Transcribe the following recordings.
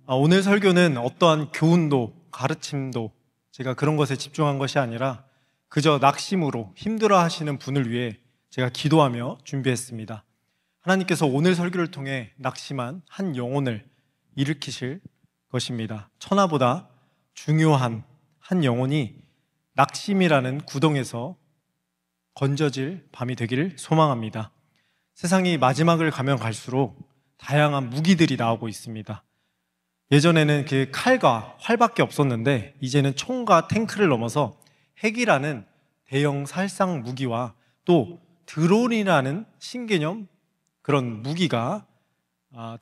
오늘 설교는 어떠한 교훈도 가르침도 제가 그런 것에 집중한 것이 아니라 그저 낙심으로 힘들어 하시는 분을 위해 제가 기도하며 준비했습니다. 하나님께서 오늘 설교를 통해 낙심한 한 영혼을 일으키실 것입니다. 천하보다 중요한 한 영혼이 낙심이라는 구덩에서 건져질 밤이 되기를 소망합니다. 세상이 마지막을 가면 갈수록 다양한 무기들이 나오고 있습니다. 예전에는 그 칼과 활밖에 없었는데 이제는 총과 탱크를 넘어서 핵이라는 대형 살상 무기와 또 드론이라는 신개념 그런 무기가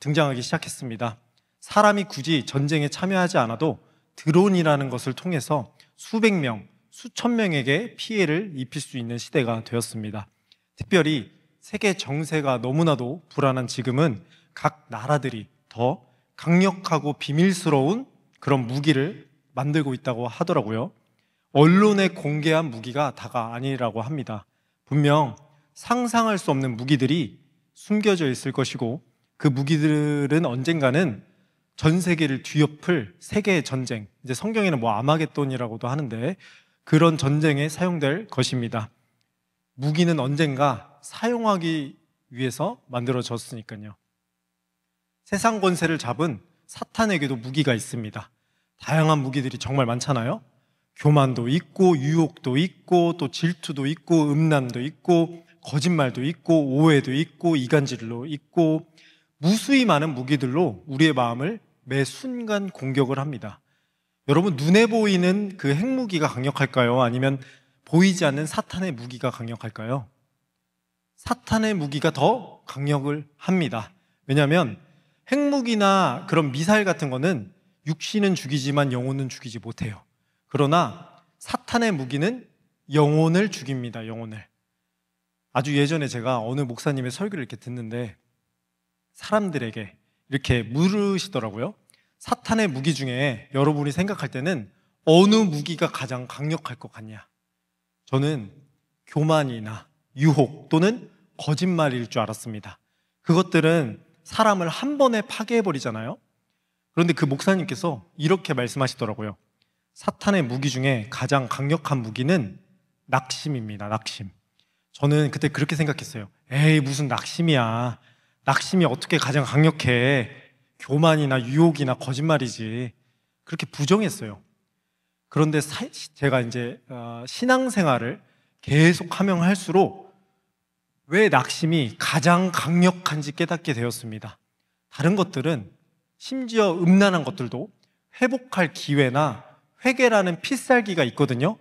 등장하기 시작했습니다. 사람이 굳이 전쟁에 참여하지 않아도 드론이라는 것을 통해서 수백 명, 수천 명에게 피해를 입힐 수 있는 시대가 되었습니다. 특별히 세계 정세가 너무나도 불안한 지금은 각 나라들이 더 강력하고 비밀스러운 그런 무기를 만들고 있다고 하더라고요. 언론에 공개한 무기가 다가 아니라고 합니다. 분명 상상할 수 없는 무기들이 숨겨져 있을 것이고 그 무기들은 언젠가는 전 세계를 뒤엎을 세계의 전쟁, 이제 성경에는 아마겟돈이라고도 하는데 그런 전쟁에 사용될 것입니다. 무기는 언젠가 사용하기 위해서 만들어졌으니까요. 세상 권세를 잡은 사탄에게도 무기가 있습니다. 다양한 무기들이 정말 많잖아요. 교만도 있고 유혹도 있고 또 질투도 있고 음란도 있고 거짓말도 있고 오해도 있고 이간질도 있고 무수히 많은 무기들로 우리의 마음을 매 순간 공격을 합니다. 여러분, 눈에 보이는 그 핵무기가 강력할까요? 아니면 보이지 않는 사탄의 무기가 강력할까요? 사탄의 무기가 더 강력을 합니다. 왜냐하면 핵무기나 그런 미사일 같은 거는 육신은 죽이지만 영혼은 죽이지 못해요. 그러나 사탄의 무기는 영혼을 죽입니다. 영혼을. 아주 예전에 제가 어느 목사님의 설교를 이렇게 듣는데 사람들에게 이렇게 물으시더라고요. 사탄의 무기 중에 여러분이 생각할 때는 어느 무기가 가장 강력할 것 같냐? 저는 교만이나 유혹 또는 거짓말일 줄 알았습니다. 그것들은 사람을 한 번에 파괴해버리잖아요. 그런데 그 목사님께서 이렇게 말씀하시더라고요. 사탄의 무기 중에 가장 강력한 무기는 낙심입니다. 낙심. 저는 그때 그렇게 생각했어요. 에이, 무슨 낙심이야. 낙심이 어떻게 가장 강력해. 교만이나 유혹이나 거짓말이지. 그렇게 부정했어요. 그런데 제가 이제 신앙생활을 계속 하면 할수록 왜 낙심이 가장 강력한지 깨닫게 되었습니다. 다른 것들은 심지어 음란한 것들도 회복할 기회나 회개라는 필살기가 있거든요.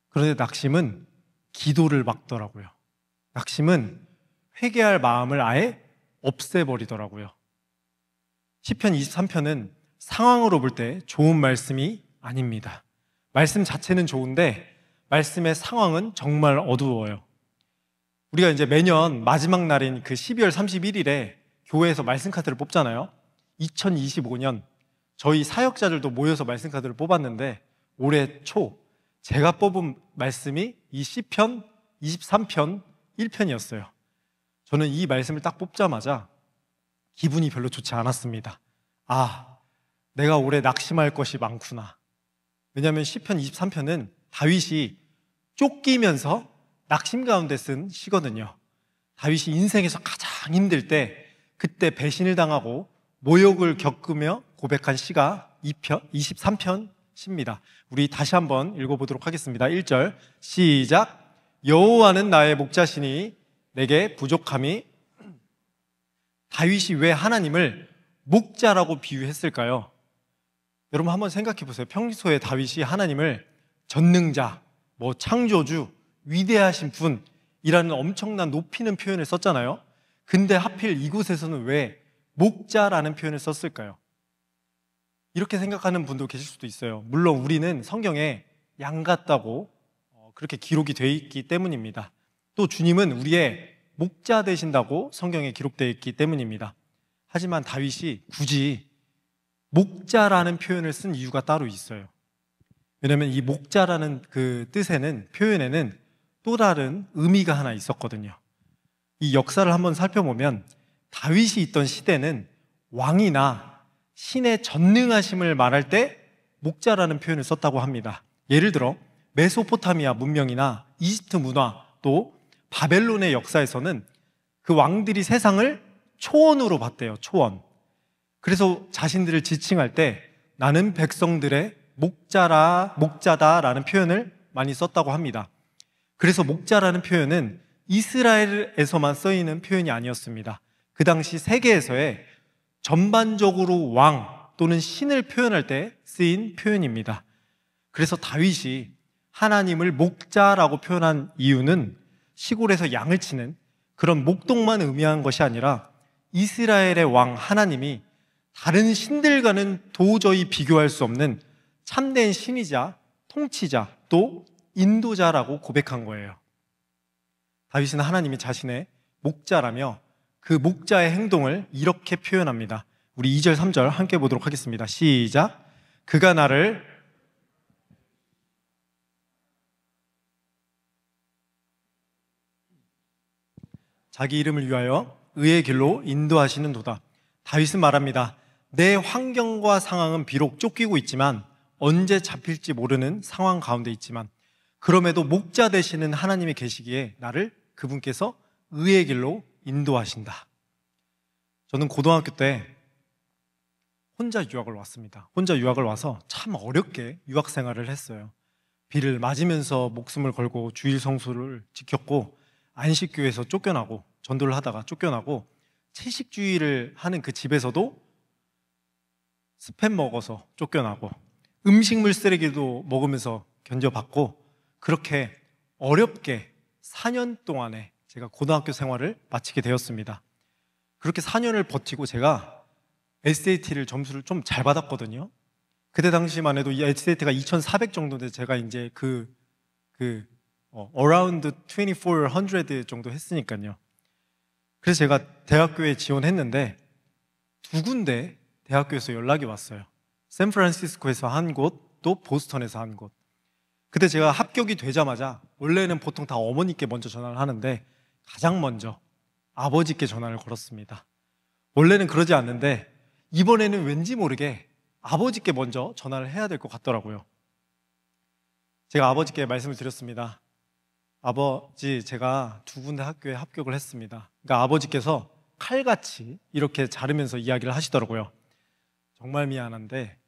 그런데 낙심은 기도를 막더라고요. 낙심은 회개할 마음을 아예 없애버리더라고요. 시편 23편은 상황으로 볼 때 좋은 말씀이 아닙니다. 말씀 자체는 좋은데 말씀의 상황은 정말 어두워요. 우리가 이제 매년 마지막 날인 그 12월 31일에 교회에서 말씀 카드를 뽑잖아요. 2025년 저희 사역자들도 모여서 말씀 카드를 뽑았는데 올해 초 제가 뽑은 말씀이 이 시편 23편 1편이었어요. 저는 이 말씀을 딱 뽑자마자 기분이 별로 좋지 않았습니다. 내가 올해 낙심할 것이 많구나. 왜냐하면 시편 23편은 다윗이 쫓기면서 낙심 가운데 쓴 시거든요. 다윗이 인생에서 가장 힘들 때 그때 배신을 당하고 모욕을 겪으며 고백한 시가 23편 시입니다. 우리 다시 한번 읽어보도록 하겠습니다. 1절 시작. 여호와는 나의 목자시니 내게 부족함이. 다윗이 왜 하나님을 목자라고 비유했을까요? 여러분 한번 생각해 보세요. 평소에 다윗이 하나님을 전능자, 창조주, 위대하신 분이라는 엄청난 높이는 표현을 썼잖아요. 근데 하필 이곳에서는 왜 목자라는 표현을 썼을까요? 이렇게 생각하는 분도 계실 수도 있어요. 물론 우리는 성경에 양 같다고 그렇게 기록이 되어 있기 때문입니다. 또 주님은 우리의 목자 되신다고 성경에 기록되어 있기 때문입니다. 하지만 다윗이 굳이 목자라는 표현을 쓴 이유가 따로 있어요. 왜냐하면 이 목자라는 그 뜻에는, 표현에는 또 다른 의미가 하나 있었거든요. 이 역사를 한번 살펴보면 다윗이 있던 시대는 왕이나 신의 전능하심을 말할 때 목자라는 표현을 썼다고 합니다. 예를 들어 메소포타미아 문명이나 이집트 문화, 또 바벨론의 역사에서는 그 왕들이 세상을 초원으로 봤대요. 초원. 그래서 자신들을 지칭할 때 나는 백성들의 목자다라는 표현을 많이 썼다고 합니다. 그래서 목자라는 표현은 이스라엘에서만 쓰이는 표현이 아니었습니다. 그 당시 세계에서의 전반적으로 왕 또는 신을 표현할 때 쓰인 표현입니다. 그래서 다윗이 하나님을 목자라고 표현한 이유는 시골에서 양을 치는 그런 목동만 의미한 것이 아니라 이스라엘의 왕 하나님이 다른 신들과는 도저히 비교할 수 없는 참된 신이자 통치자 또 인도자라고 고백한 거예요. 다윗은 하나님이 자신의 목자라며 그 목자의 행동을 이렇게 표현합니다. 우리 2절, 3절 함께 보도록 하겠습니다. 시작. 그가 나를 자기 이름을 위하여 의의 길로 인도하시는 도다. 다윗은 말합니다. 내 환경과 상황은 비록 쫓기고 있지만, 언제 잡힐지 모르는 상황 가운데 있지만, 그럼에도 목자 되시는 하나님이 계시기에 나를 그분께서 의의 길로 인도하신다. 저는 고등학교 때 혼자 유학을 왔습니다. 혼자 유학을 와서 참 어렵게 유학 생활을 했어요. 비를 맞으면서 목숨을 걸고 주일 성수를 지켰고, 안식교에서 쫓겨나고, 전도를 하다가 쫓겨나고, 채식주의를 하는 그 집에서도 스팸 먹어서 쫓겨나고, 음식물 쓰레기도 먹으면서 견뎌봤고, 그렇게 어렵게 4년 동안에 제가 고등학교 생활을 마치게 되었습니다. 그렇게 4년을 버티고 제가 SAT를 점수를 좀 잘 받았거든요. 그때 당시만 해도 이 SAT가 2,400 정도인데 제가 이제 around 2400 정도 했으니까요. 그래서 제가 대학교에 지원했는데 두 군데 대학교에서 연락이 왔어요. 샌프란시스코에서 한 곳, 또 보스턴에서 한 곳. 그때 제가 합격이 되자마자, 원래는 보통 다 어머니께 먼저 전화를 하는데 가장 먼저 아버지께 전화를 걸었습니다. 원래는 그러지 않는데 이번에는 왠지 모르게 아버지께 먼저 전화를 해야 될 것 같더라고요. 제가 아버지께 말씀을 드렸습니다. 아버지, 제가 두 군데 학교에 합격을 했습니다. 그러니까 아버지께서 칼같이 이렇게 자르면서 이야기를 하시더라고요. 정말 미안한데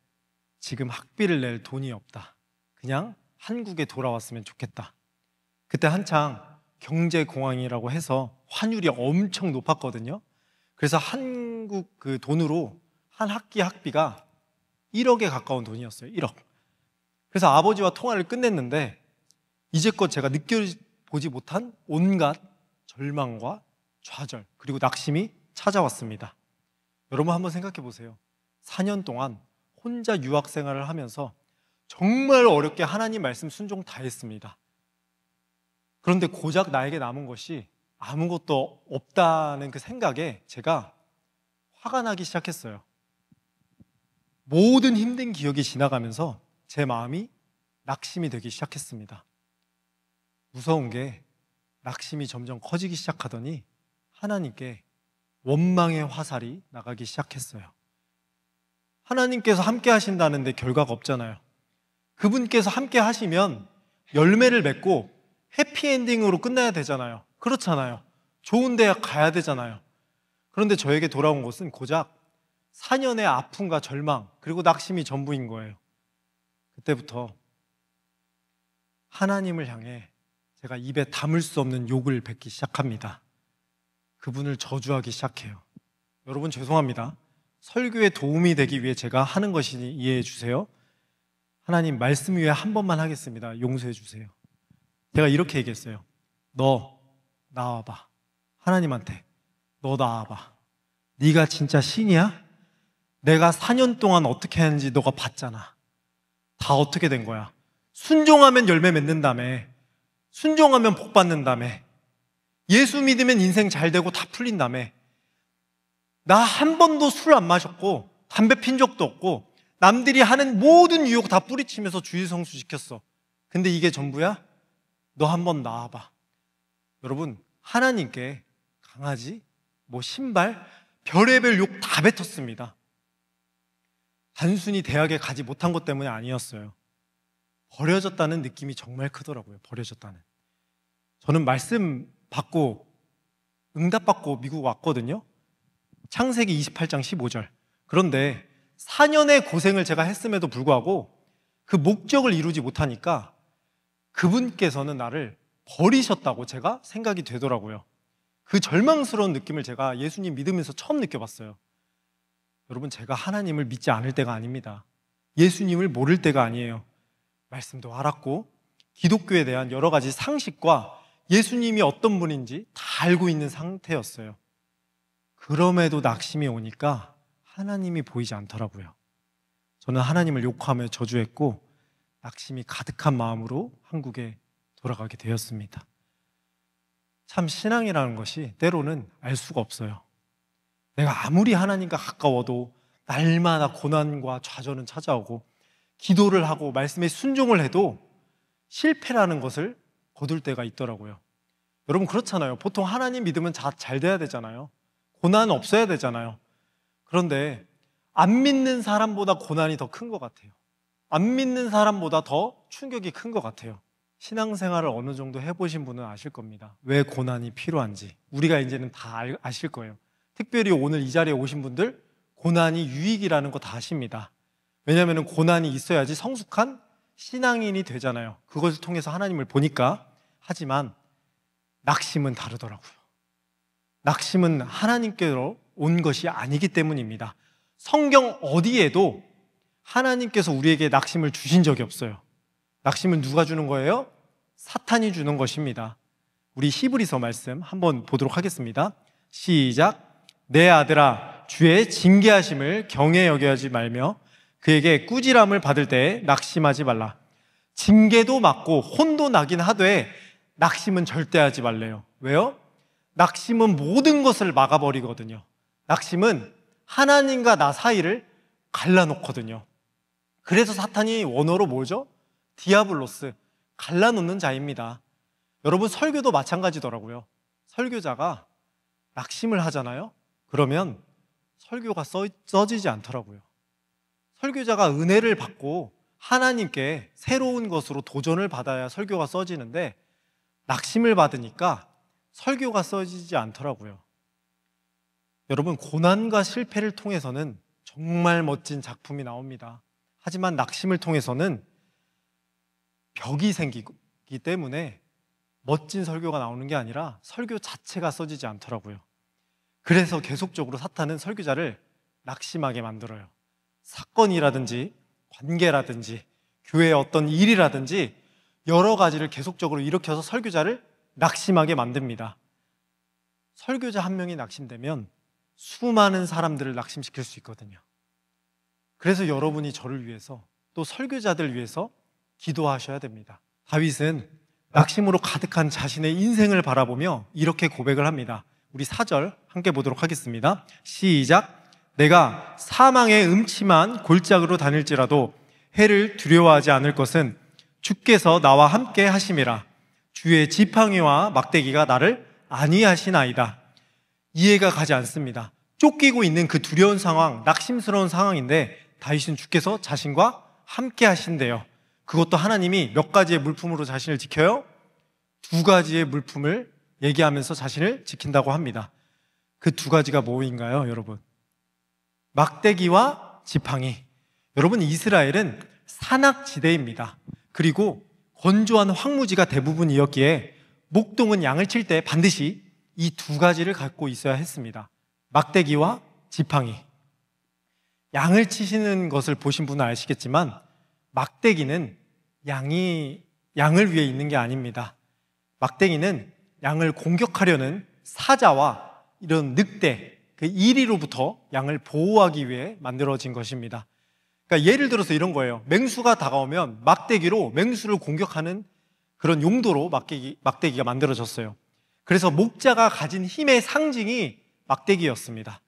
지금 학비를 낼 돈이 없다. 그냥 한국에 돌아왔으면 좋겠다. 그때 한창 경제공황이라고 해서 환율이 엄청 높았거든요. 그래서 한국 그 돈으로 한 학기 학비가 1억에 가까운 돈이었어요. 1억. 그래서 아버지와 통화를 끝냈는데 이제껏 제가 느껴보지 못한 온갖 절망과 좌절, 그리고 낙심이 찾아왔습니다. 여러분 한번 생각해 보세요. 4년 동안 혼자 유학 생활을 하면서 정말 어렵게 하나님 말씀 순종 다 했습니다. 그런데 고작 나에게 남은 것이 아무것도 없다는 그 생각에 제가 화가 나기 시작했어요. 모든 힘든 기억이 지나가면서 제 마음이 낙심이 되기 시작했습니다. 무서운 게 낙심이 점점 커지기 시작하더니 하나님께 원망의 화살이 나가기 시작했어요. 하나님께서 함께 하신다는데 결과가 없잖아요. 그분께서 함께 하시면 열매를 맺고 해피엔딩으로 끝나야 되잖아요. 그렇잖아요. 좋은 대학 가야 되잖아요. 그런데 저에게 돌아온 것은 고작 4년의 아픔과 절망, 그리고 낙심이 전부인 거예요. 그때부터 하나님을 향해 제가 입에 담을 수 없는 욕을 뱉기 시작합니다. 그분을 저주하기 시작해요. 여러분 죄송합니다. 설교에 도움이 되기 위해 제가 하는 것이니 이해해 주세요. 하나님, 말씀 위에 한 번만 하겠습니다. 용서해 주세요. 제가 이렇게 얘기했어요. 너 나와봐. 하나님한테 너 나와봐. 네가 진짜 신이야? 내가 4년 동안 어떻게 했는지 너가 봤잖아. 다 어떻게 된 거야? 순종하면 열매 맺는다며. 순종하면 복 받는다며. 예수 믿으면 인생 잘 되고 다 풀린다며. 나 한 번도 술 안 마셨고 담배 핀 적도 없고 남들이 하는 모든 유혹 다 뿌리치면서 주일 성수 지켰어. 근데 이게 전부야? 너 한번 나와봐. 여러분, 하나님께 강아지, 신발, 별의별 욕 다 뱉었습니다. 단순히 대학에 가지 못한 것 때문이 아니었어요. 버려졌다는 느낌이 정말 크더라고요. 버려졌다는. 저는 말씀 받고 응답 받고 미국 왔거든요. 창세기 28장 15절. 그런데 4년의 고생을 제가 했음에도 불구하고 그 목적을 이루지 못하니까 그분께서는 나를 버리셨다고 제가 생각이 되더라고요. 그 절망스러운 느낌을 제가 예수님 믿으면서 처음 느껴봤어요. 여러분, 제가 하나님을 믿지 않을 때가 아닙니다. 예수님을 모를 때가 아니에요. 말씀도 알았고 기독교에 대한 여러 가지 상식과 예수님이 어떤 분인지 다 알고 있는 상태였어요. 그럼에도 낙심이 오니까 하나님이 보이지 않더라고요. 저는 하나님을 욕하며 저주했고 낙심이 가득한 마음으로 한국에 돌아가게 되었습니다. 참 신앙이라는 것이 때로는 알 수가 없어요. 내가 아무리 하나님과 가까워도 날마다 고난과 좌절은 찾아오고 기도를 하고 말씀에 순종을 해도 실패라는 것을 거둘 때가 있더라고요. 여러분 그렇잖아요. 보통 하나님 믿으면 잘 돼야 되잖아요. 고난 없어야 되잖아요. 그런데 안 믿는 사람보다 고난이 더 큰 것 같아요. 안 믿는 사람보다 더 충격이 큰 것 같아요. 신앙생활을 어느 정도 해보신 분은 아실 겁니다. 왜 고난이 필요한지 우리가 이제는 다 아실 거예요. 특별히 오늘 이 자리에 오신 분들 고난이 유익이라는 거 다 아십니다. 왜냐하면 고난이 있어야지 성숙한 신앙인이 되잖아요. 그것을 통해서 하나님을 보니까. 하지만 낙심은 다르더라고요. 낙심은 하나님께로 온 것이 아니기 때문입니다. 성경 어디에도 하나님께서 우리에게 낙심을 주신 적이 없어요. 낙심은 누가 주는 거예요? 사탄이 주는 것입니다. 우리 히브리서 말씀 한번 보도록 하겠습니다. 시작. 내 아들아, 주의 징계하심을 경히 여겨하지 말며 그에게 꾸지람을 받을 때 낙심하지 말라. 징계도 맞고 혼도 나긴 하되 낙심은 절대 하지 말래요. 왜요? 낙심은 모든 것을 막아버리거든요. 낙심은 하나님과 나 사이를 갈라놓거든요. 그래서 사탄이 원어로 뭐죠? 디아블로스, 갈라놓는 자입니다. 여러분 설교도 마찬가지더라고요. 설교자가 낙심을 하잖아요. 그러면 설교가 써지지 않더라고요. 설교자가 은혜를 받고 하나님께 새로운 것으로 도전을 받아야 설교가 써지는데 낙심을 받으니까 설교가 써지지 않더라고요. 여러분 고난과 실패를 통해서는 정말 멋진 작품이 나옵니다. 하지만 낙심을 통해서는 벽이 생기기 때문에 멋진 설교가 나오는 게 아니라 설교 자체가 써지지 않더라고요. 그래서 계속적으로 사탄은 설교자를 낙심하게 만들어요. 사건이라든지 관계라든지 교회의 어떤 일이라든지 여러 가지를 계속적으로 일으켜서 설교자를 낙심하게 만듭니다. 설교자 한 명이 낙심되면 수많은 사람들을 낙심시킬 수 있거든요. 그래서 여러분이 저를 위해서 또 설교자들 위해서 기도하셔야 됩니다. 다윗은 낙심으로 가득한 자신의 인생을 바라보며 이렇게 고백을 합니다. 우리 4절 함께 보도록 하겠습니다. 시작. 내가 사망의 음침한 골짜기로 다닐지라도 해를 두려워하지 않을 것은 주께서 나와 함께 하심이라. 주의 지팡이와 막대기가 나를 안위하시나이다. 이해가 가지 않습니다. 쫓기고 있는 그 두려운 상황, 낙심스러운 상황인데 다윗은 주께서 자신과 함께 하신대요. 그것도 하나님이 몇 가지의 물품으로 자신을 지켜요? 2가지의 물품을 얘기하면서 자신을 지킨다고 합니다. 그 2가지가 뭐인가요, 여러분? 막대기와 지팡이. 여러분, 이스라엘은 산악지대입니다. 그리고 건조한 황무지가 대부분이었기에 목동은 양을 칠 때 반드시 이 2가지를 갖고 있어야 했습니다. 막대기와 지팡이. 양을 치시는 것을 보신 분은 아시겠지만 막대기는 양을 위해 있는 게 아닙니다. 막대기는 양을 공격하려는 사자와 이런 늑대, 그 이리로부터 양을 보호하기 위해 만들어진 것입니다. 그러니까 예를 들어서 이런 거예요. 맹수가 다가오면 막대기로 맹수를 공격하는 그런 용도로 막대기가 만들어졌어요. 그래서 목자가 가진 힘의 상징이 막대기였습니다.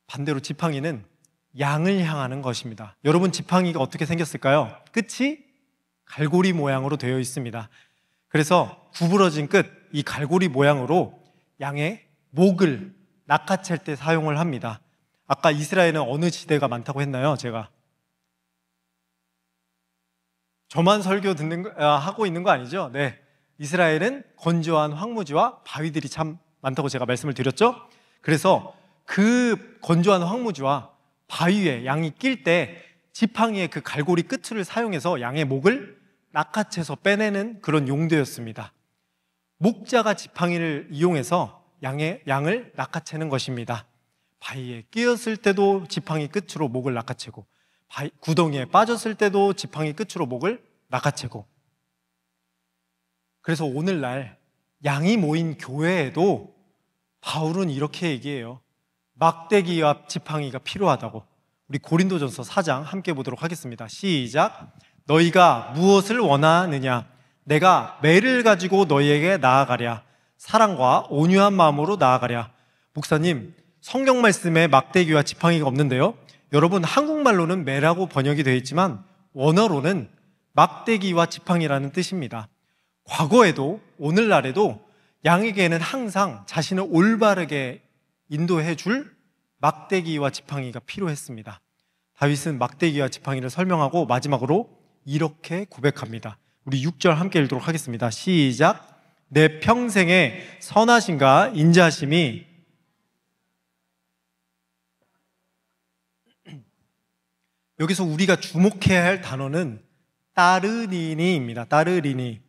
반대로 지팡이는 양을 향하는 것입니다. 여러분, 지팡이가 어떻게 생겼을까요? 끝이 갈고리 모양으로 되어 있습니다. 그래서 구부러진 끝, 이 갈고리 모양으로 양의 목을 낚아챌 때 사용을 합니다. 아까 이스라엘은 어느 지대가 많다고 했나요? 제가 저만 설교 하고 있는 거 아니죠? 네, 이스라엘은 건조한 황무지와 바위들이 참 많다고 제가 말씀을 드렸죠? 그래서 그 건조한 황무지와 바위에 양이 낄 때 지팡이의 그 갈고리 끝을 사용해서 양의 목을 낚아채서 빼내는 그런 용도였습니다. 목자가 지팡이를 이용해서 양을 낚아채는 것입니다. 바위에 끼었을 때도 지팡이 끝으로 목을 낚아채고, 구덩이에 빠졌을 때도 지팡이 끝으로 목을 낚아채고. 그래서 오늘날 양이 모인 교회에도 바울은 이렇게 얘기해요. 막대기와 지팡이가 필요하다고. 우리 고린도전서 4장 함께 보도록 하겠습니다. 시작. 너희가 무엇을 원하느냐? 내가 매를 가지고 너희에게 나아가랴. 사랑과 온유한 마음으로 나아가랴. 목사님, 성경 말씀에 막대기와 지팡이가 없는데요, 여러분, 한국말로는 매라고 번역이 되어 있지만 원어로는 막대기와 지팡이라는 뜻입니다. 과거에도 오늘날에도 양에게는 항상 자신을 올바르게 인도해 줄 막대기와 지팡이가 필요했습니다. 다윗은 막대기와 지팡이를 설명하고 마지막으로 이렇게 고백합니다. 우리 6절 함께 읽도록 하겠습니다. 시작. 내 평생의 선하심과 인자하심이. 여기서 우리가 주목해야 할 단어는 따르니니입니다. 따르니니.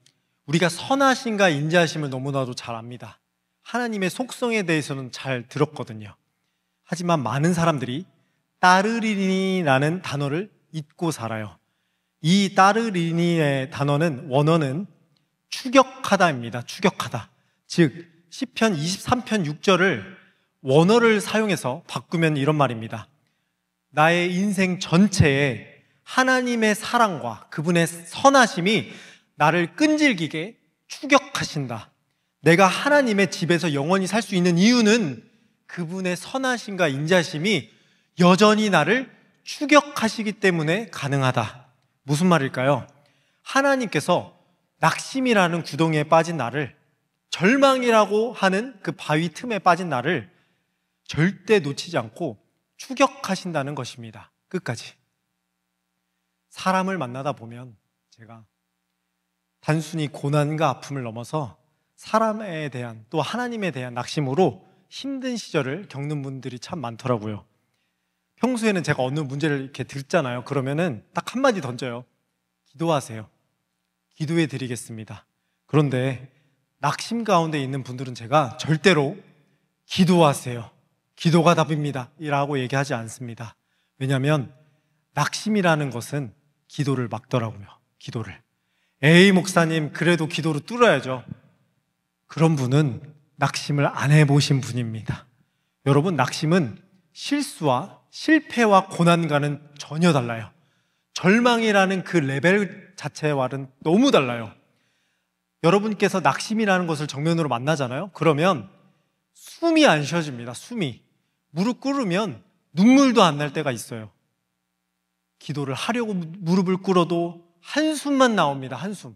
우리가 선하심과 인자하심을 너무나도 잘 압니다. 하나님의 속성에 대해서는 잘 들었거든요. 하지만 많은 사람들이 따르리니라는 단어를 잊고 살아요. 이 따르리니의 단어는 원어는 추격하다입니다. 추격하다. 즉 시편 23편 6절을 원어를 사용해서 바꾸면 이런 말입니다. 나의 인생 전체에 하나님의 사랑과 그분의 선하심이 나를 끈질기게 추격하신다. 내가 하나님의 집에서 영원히 살 수 있는 이유는 그분의 선하심과 인자심이 여전히 나를 추격하시기 때문에 가능하다. 무슨 말일까요? 하나님께서 낙심이라는 구덩이에 빠진 나를, 절망이라고 하는 그 바위 틈에 빠진 나를 절대 놓치지 않고 추격하신다는 것입니다. 끝까지. 사람을 만나다 보면 제가 단순히 고난과 아픔을 넘어서 사람에 대한, 또 하나님에 대한 낙심으로 힘든 시절을 겪는 분들이 참 많더라고요. 평소에는 제가 어느 문제를 이렇게 듣잖아요. 그러면은 딱 한마디 던져요. 기도하세요. 기도해 드리겠습니다. 그런데 낙심 가운데 있는 분들은 제가 절대로 기도하세요, 기도가 답입니다 이라고 얘기하지 않습니다. 왜냐하면 낙심이라는 것은 기도를 막더라고요. 기도를. 에이 목사님, 그래도 기도로 뚫어야죠. 그런 분은 낙심을 안 해보신 분입니다. 여러분, 낙심은 실수와 실패와 고난과는 전혀 달라요. 절망이라는 그 레벨 자체와는 너무 달라요. 여러분께서 낙심이라는 것을 정면으로 만나잖아요. 그러면 숨이 안 쉬어집니다. 숨이. 무릎 꿇으면 눈물도 안 날 때가 있어요. 기도를 하려고 무릎을 꿇어도 한숨만 나옵니다. 한숨.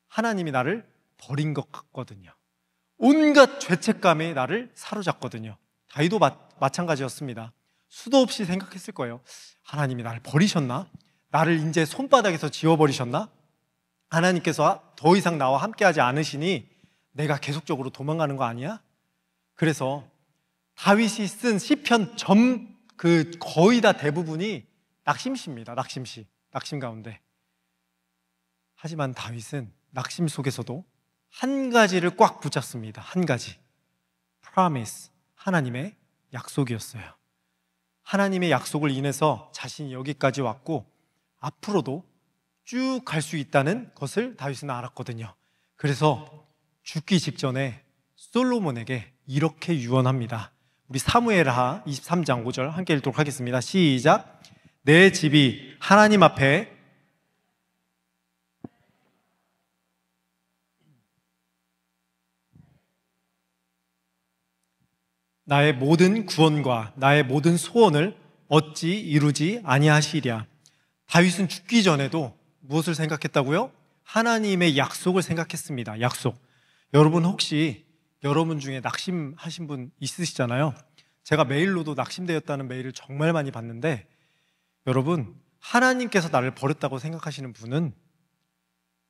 하나님이 나를 버린 것 같거든요. 온갖 죄책감이 나를 사로잡거든요. 다윗도 마찬가지였습니다. 수도 없이 생각했을 거예요. 하나님이 나를 버리셨나? 나를 이제 손바닥에서 지워버리셨나? 하나님께서 더 이상 나와 함께하지 않으시니 내가 계속적으로 도망가는 거 아니야? 그래서 다윗이 쓴 시편 거의 다 대부분이 낙심시입니다. 낙심 가운데. 하지만 다윗은 낙심 속에서도 한 가지를 꽉 붙잡습니다. 한 가지. promise. 하나님의 약속이었어요. 하나님의 약속을 인해서 자신이 여기까지 왔고 앞으로도 쭉 갈 수 있다는 것을 다윗은 알았거든요. 그래서 죽기 직전에 솔로몬에게 이렇게 유언합니다. 우리 사무엘하 23장 5절 함께 읽도록 하겠습니다. 시작. 내 집이 하나님 앞에 나의 모든 구원과 나의 모든 소원을 어찌 이루지 아니하시랴. 다윗은 죽기 전에도 무엇을 생각했다고요? 하나님의 약속을 생각했습니다. 약속. 여러분, 혹시 여러분 중에 낙심하신 분 있으시잖아요. 제가 메일로도 낙심되었다는 메일을 정말 많이 받는데, 여러분, 하나님께서 나를 버렸다고 생각하시는 분은,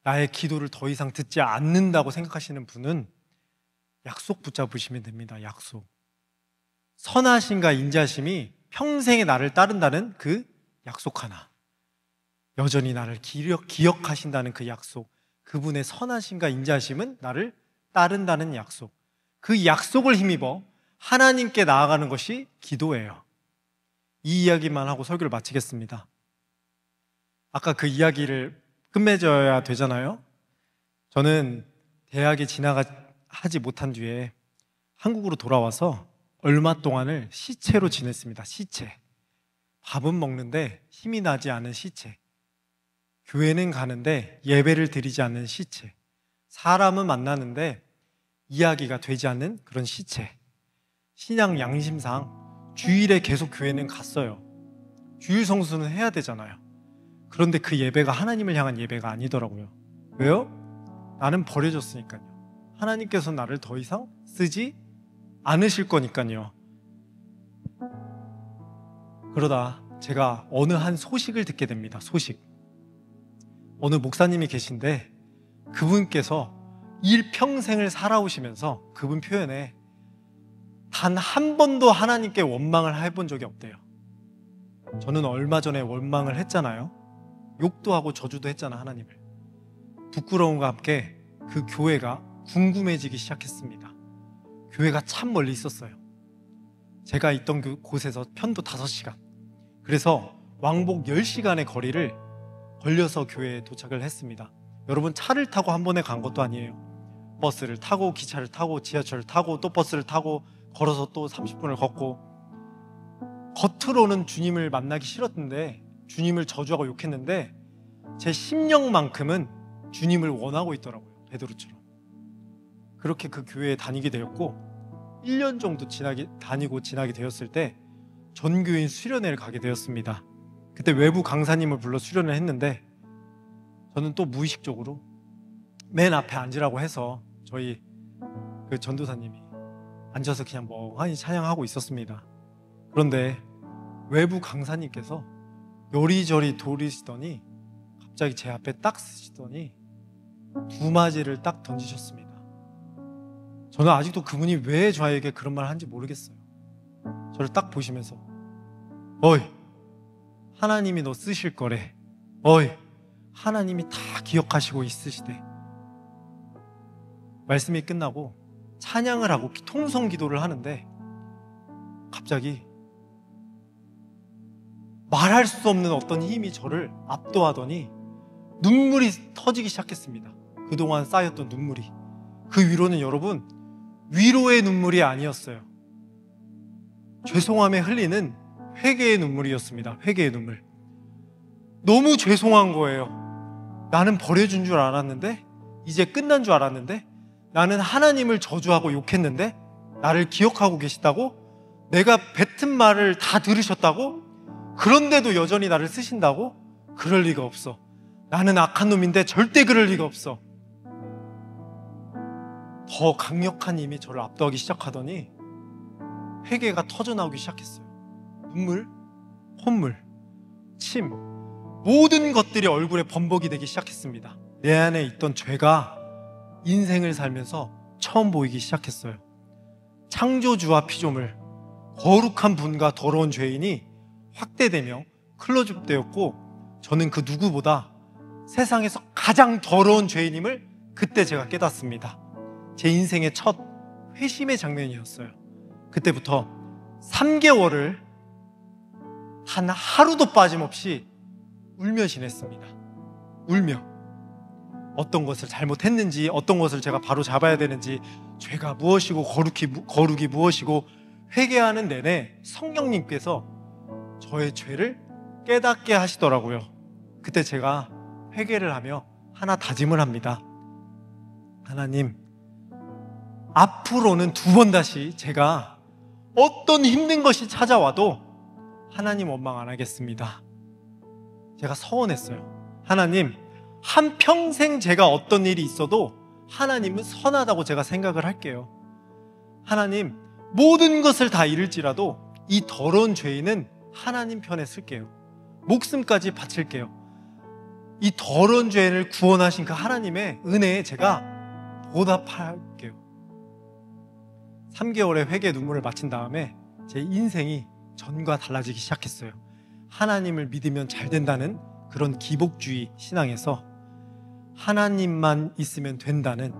나의 기도를 더 이상 듣지 않는다고 생각하시는 분은 약속 붙잡으시면 됩니다. 약속. 선하심과 인자심이 평생에 나를 따른다는 그 약속 하나, 여전히 나를 기억하신다는 그 약속, 그분의 선하심과 인자심은 나를 따른다는 약속, 그 약속을 힘입어 하나님께 나아가는 것이 기도예요. 이 이야기만 하고 설교를 마치겠습니다. 아까 그 이야기를 끝맺어야 되잖아요. 저는 대학에 진학하지 못한 뒤에 한국으로 돌아와서 얼마 동안을 시체로 지냈습니다. 시체. 밥은 먹는데 힘이 나지 않은 시체. 교회는 가는데 예배를 드리지 않는 시체. 사람은 만나는데 이야기가 되지 않는 그런 시체. 신앙 양심상 주일에 계속 교회는 갔어요. 주일 성수는 해야 되잖아요. 그런데 그 예배가 하나님을 향한 예배가 아니더라고요. 왜요? 나는 버려졌으니까요. 하나님께서 나를 더 이상 쓰지 않으실 거니까요. 그러다 제가 어느 한 소식을 듣게 됩니다. 소식. 어느 목사님이 계신데 그분께서 일평생을 살아오시면서 그분 표현에 단 한 번도 하나님께 원망을 해본 적이 없대요. 저는 얼마 전에 원망을 했잖아요. 욕도 하고 저주도 했잖아, 하나님을. 부끄러움과 함께 그 교회가 궁금해지기 시작했습니다. 교회가 참 멀리 있었어요. 제가 있던 그 곳에서 편도 5시간. 그래서 왕복 10시간의 거리를 걸려서 교회에 도착을 했습니다. 여러분, 차를 타고 한 번에 간 것도 아니에요. 버스를 타고, 기차를 타고, 지하철을 타고, 또 버스를 타고, 걸어서 또 30분을 걷고. 겉으로는 주님을 만나기 싫었는데, 주님을 저주하고 욕했는데, 제 심령만큼은 주님을 원하고 있더라고요. 베드로처럼. 그렇게 그 교회에 다니게 되었고, 1년 정도 다니고 지나게 되었을 때 전교인 수련회를 가게 되었습니다. 그때 외부 강사님을 불러 수련을 했는데, 저는 또 무의식적으로 맨 앞에 앉으라고 해서 저희 그 전도사님이 앉아서 그냥 멍하니 찬양하고 있었습니다. 그런데 외부 강사님께서 요리저리 돌리시더니 갑자기 제 앞에 딱 쓰시더니 두마디를 딱 던지셨습니다. 저는 아직도 그분이 왜 저에게 그런 말을 한지 모르겠어요. 저를 딱 보시면서, 어이, 하나님이 너 쓰실 거래. 어이, 하나님이 다 기억하시고 있으시대. 말씀이 끝나고 찬양을 하고 통성 기도를 하는데 갑자기 말할 수 없는 어떤 힘이 저를 압도하더니 눈물이 터지기 시작했습니다. 그동안 쌓였던 눈물이. 그 위로는 여러분, 위로의 눈물이 아니었어요. 죄송함에 흘리는 회개의 눈물이었습니다. 회개의 눈물. 너무 죄송한 거예요. 나는 버려준 줄 알았는데, 이제 끝난 줄 알았는데, 나는 하나님을 저주하고 욕했는데 나를 기억하고 계시다고? 내가 뱉은 말을 다 들으셨다고? 그런데도 여전히 나를 쓰신다고? 그럴 리가 없어. 나는 악한 놈인데 절대 그럴 리가 없어. 더 강력한 힘이 저를 압도하기 시작하더니 회개가 터져나오기 시작했어요. 눈물, 콧물, 침, 모든 것들이 얼굴에 범벅이 되기 시작했습니다. 내 안에 있던 죄가 인생을 살면서 처음 보이기 시작했어요. 창조주와 피조물, 거룩한 분과 더러운 죄인이 확대되며 클로즈되었고, 저는 그 누구보다 세상에서 가장 더러운 죄인임을 그때 제가 깨닫습니다. 제 인생의 첫 회심의 장면이었어요. 그때부터 3개월을 단 하루도 빠짐없이 울며 지냈습니다. 울며. 어떤 것을 잘못했는지, 어떤 것을 제가 바로 잡아야 되는지, 죄가 무엇이고 거룩이 무엇이고 회개하는 내내 성령님께서 저의 죄를 깨닫게 하시더라고요. 그때 제가 회개를 하며 하나 다짐을 합니다. 하나님, 앞으로는 2번 다시 제가 어떤 힘든 것이 찾아와도 하나님 원망 안 하겠습니다. 제가 서원했어요. 하나님, 한평생 제가 어떤 일이 있어도 하나님은 선하다고 제가 생각을 할게요. 하나님, 모든 것을 다 잃을지라도 이 더러운 죄인은 하나님 편에 쓸게요. 목숨까지 바칠게요. 이 더러운 죄인을 구원하신 그 하나님의 은혜에 제가 보답할게요. 3개월의 회개 눈물을 마친 다음에 제 인생이 전과 달라지기 시작했어요. 하나님을 믿으면 잘 된다는 그런 기복주의 신앙에서 하나님만 있으면 된다는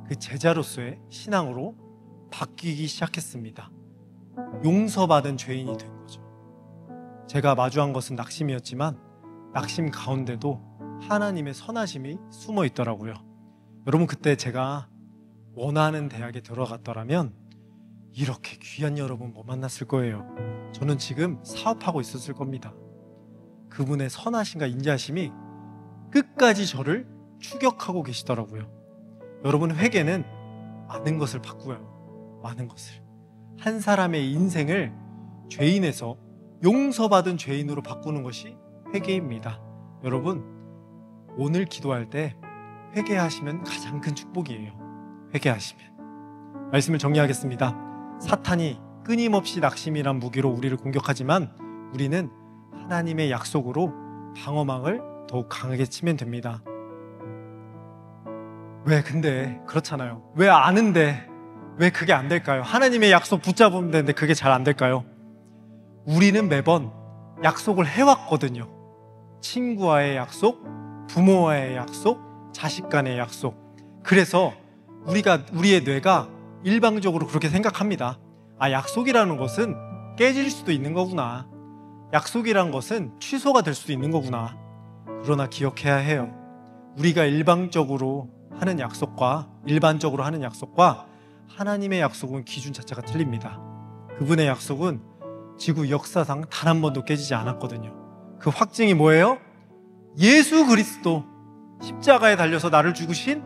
그 제자로서의 신앙으로 바뀌기 시작했습니다. 용서받은 죄인이 된 거죠. 제가 마주한 것은 낙심이었지만 낙심 가운데도 하나님의 선하심이 숨어 있더라고요. 여러분, 그때 제가 원하는 대학에 들어갔더라면 이렇게 귀한 여러분 못 만났을 거예요. 저는 지금 사업하고 있었을 겁니다. 그분의 선하심과 인자심이 끝까지 저를 추격하고 계시더라고요. 여러분, 회개는 많은 것을 바꾸어요. 많은 것을. 한 사람의 인생을 죄인에서 용서받은 죄인으로 바꾸는 것이 회개입니다. 여러분, 오늘 기도할 때 회개하시면 가장 큰 축복이에요. 회개하시면. 말씀을 정리하겠습니다. 사탄이 끊임없이 낙심이란 무기로 우리를 공격하지만 우리는 하나님의 약속으로 방어막을 더욱 강하게 치면 됩니다. 왜 근데 그렇잖아요. 왜 아는데 왜 그게 안 될까요? 하나님의 약속 붙잡으면 되는데 그게 잘 안 될까요? 우리는 매번 약속을 해왔거든요. 친구와의 약속, 부모와의 약속, 자식 간의 약속. 그래서 우리의 뇌가 일방적으로 그렇게 생각합니다. 아, 약속이라는 것은 깨질 수도 있는 거구나. 약속이란 것은 취소가 될 수도 있는 거구나. 그러나 기억해야 해요. 우리가 일방적으로 하는 약속과 일반적으로 하는 약속과 하나님의 약속은 기준 자체가 틀립니다. 그분의 약속은 지구 역사상 단 한 번도 깨지지 않았거든요. 그 확증이 뭐예요? 예수 그리스도, 십자가에 달려서 나를 죽으신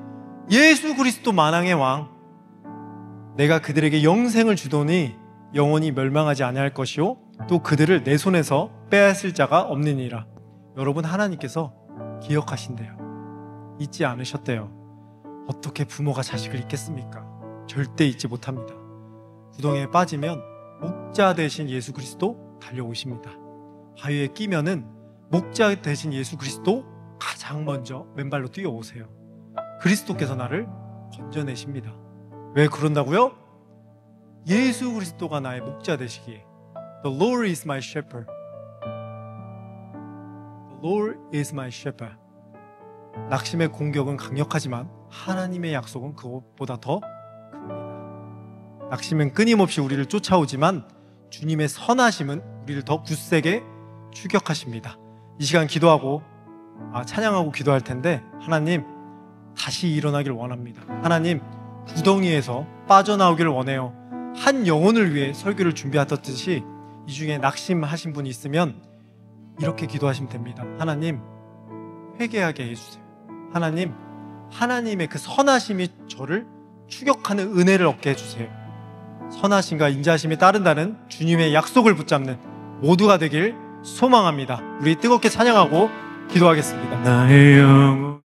예수 그리스도 만왕의 왕. 내가 그들에게 영생을 주더니 영원히 멸망하지 아니할 것이요 또 그들을 내 손에서 빼앗을 자가 없느니라. 여러분, 하나님께서 기억하신대요. 잊지 않으셨대요. 어떻게 부모가 자식을 잊겠습니까? 절대 잊지 못합니다. 구덩이에 빠지면 목자 대신 예수 그리스도 달려오십니다. 바위에 끼면은 목자 대신 예수 그리스도 가장 먼저 맨발로 뛰어오세요. 그리스도께서 나를 건져내십니다. 왜 그런다고요? 예수 그리스도가 나의 목자 되시기에. The Lord is my shepherd. The Lord is my shepherd. 낙심의 공격은 강력하지만 하나님의 약속은 그것보다 더 큽니다. 낙심은 끊임없이 우리를 쫓아오지만 주님의 선하심은 우리를 더 굳세게 추격하십니다. 이 시간 기도하고 찬양하고 기도할 텐데, 하나님, 다시 일어나길 원합니다. 하나님, 구덩이에서 빠져나오기를 원해요. 한 영혼을 위해 설교를 준비하셨듯이 이 중에 낙심하신 분이 있으면 이렇게 기도하시면 됩니다. 하나님, 회개하게 해주세요. 하나님, 하나님의 그 선하심이 저를 추격하는 은혜를 얻게 해주세요. 선하심과 인자심이 따른다는 주님의 약속을 붙잡는 모두가 되길 소망합니다. 우리 뜨겁게 찬양하고 기도하겠습니다. 나의 영혼